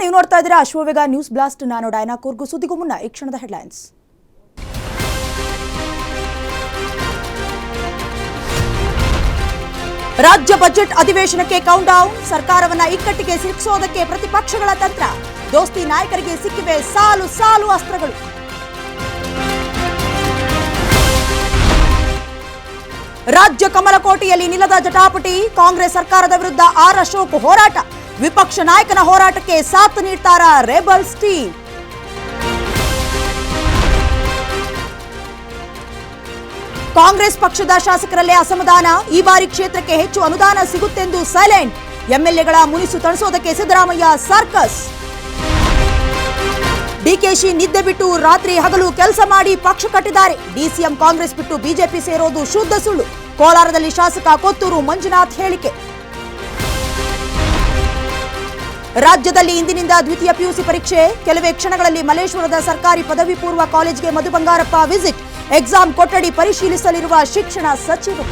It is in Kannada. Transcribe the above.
ನೀವು ನೋಡ್ತಾ ಇದ್ದೀರಾ ಅಶ್ವವೇಗ ನ್ಯೂಸ್ ಬ್ಲಾಸ್ಟ್. ನಾನು ಡೈನಾ ಕೂರ್ಗು. ಸುದ್ದಿಗೂ ಮುನ್ನ ಈ ಕ್ಷಣದ ಹೆಡ್ಲೈನ್ಸ್. ರಾಜ್ಯ ಬಜೆಟ್ ಅಧಿವೇಶನಕ್ಕೆ ಕೌಂಟ್ಡೌನ್. ಸರ್ಕಾರವನ್ನ ಇಕ್ಕಟ್ಟಿಗೆ ಸಿಲುಕಿಸೋದಕ್ಕೆ ಪ್ರತಿಪಕ್ಷಗಳ ತಂತ್ರ. ದೋಸ್ತಿ ನಾಯಕರಿಗೆ ಸಿಕ್ಕಿವೆ ಸಾಲು ಸಾಲು ಅಸ್ತ್ರಗಳು. ರಾಜ್ಯ ಕಮಲಕೋಟೆಯಲ್ಲಿ ನಿಲ್ಲದ ಜಟಾಪಟಿ. ಕಾಂಗ್ರೆಸ್ ಸರ್ಕಾರದ ವಿರುದ್ಧ ಆರ್ ಅಶೋಕ್ ಹೋರಾಟ. ವಿಪಕ್ಷ ನಾಯಕನ ಹೋರಾಟಕ್ಕೆ ಸಾಥ್ ನೀಡ್ತಾರ ರೆಬಲ್ಸ್ ಟೀಮ್. ಕಾಂಗ್ರೆಸ್ ಪಕ್ಷದ ಶಾಸಕರಲ್ಲೇ ಅಸಮಾಧಾನ. ಈ ಬಾರಿ ಕ್ಷೇತ್ರಕ್ಕೆ ಹೆಚ್ಚು ಅನುದಾನ ಸಿಗುತ್ತೆಂದು ಸೈಲೆಂಟ್. ಎಂಎಲ್ಎಗಳ ಮುನಿಸು ತಣಿಸೋದಕ್ಕೆ ಸಿದ್ದರಾಮಯ್ಯ ಸರ್ಕಸ್. ಡಿಕೆಶಿ ನಿದ್ದೆ ಬಿಟ್ಟು ರಾತ್ರಿ ಹಗಲು ಕೆಲಸ ಮಾಡಿ ಪಕ್ಷ ಕಟ್ಟಿದ್ದಾರೆ. ಡಿಸಿಎಂ ಕಾಂಗ್ರೆಸ್ ಬಿಟ್ಟು ಬಿಜೆಪಿ ಸೇರೋದು ಶುದ್ಧ ಸುಳ್ಳು. ಕೋಲಾರದಲ್ಲಿ ಶಾಸಕ ಕೊತ್ತೂರು ಮಂಜುನಾಥ್ ಹೇಳಿಕೆ. ರಾಜ್ಯದಲ್ಲಿ ಇಂದಿನಿಂದ ದ್ವಿತೀಯ ಪಿಯುಸಿ ಪರೀಕ್ಷೆ. ಕೆಲವೇ ಕ್ಷಣಗಳಲ್ಲಿ ಮಲ್ಲೇಶ್ವರದ ಸರ್ಕಾರಿ ಪದವಿ ಪೂರ್ವ ಕಾಲೇಜಿಗೆ ಮಧು ಬಂಗಾರಪ್ಪ ವಿಸಿಟ್. ಎಕ್ಸಾಮ್ ಕೊಠಡಿ ಪರಿಶೀಲಿಸಲಿರುವ ಶಿಕ್ಷಣ ಸಚಿವರು.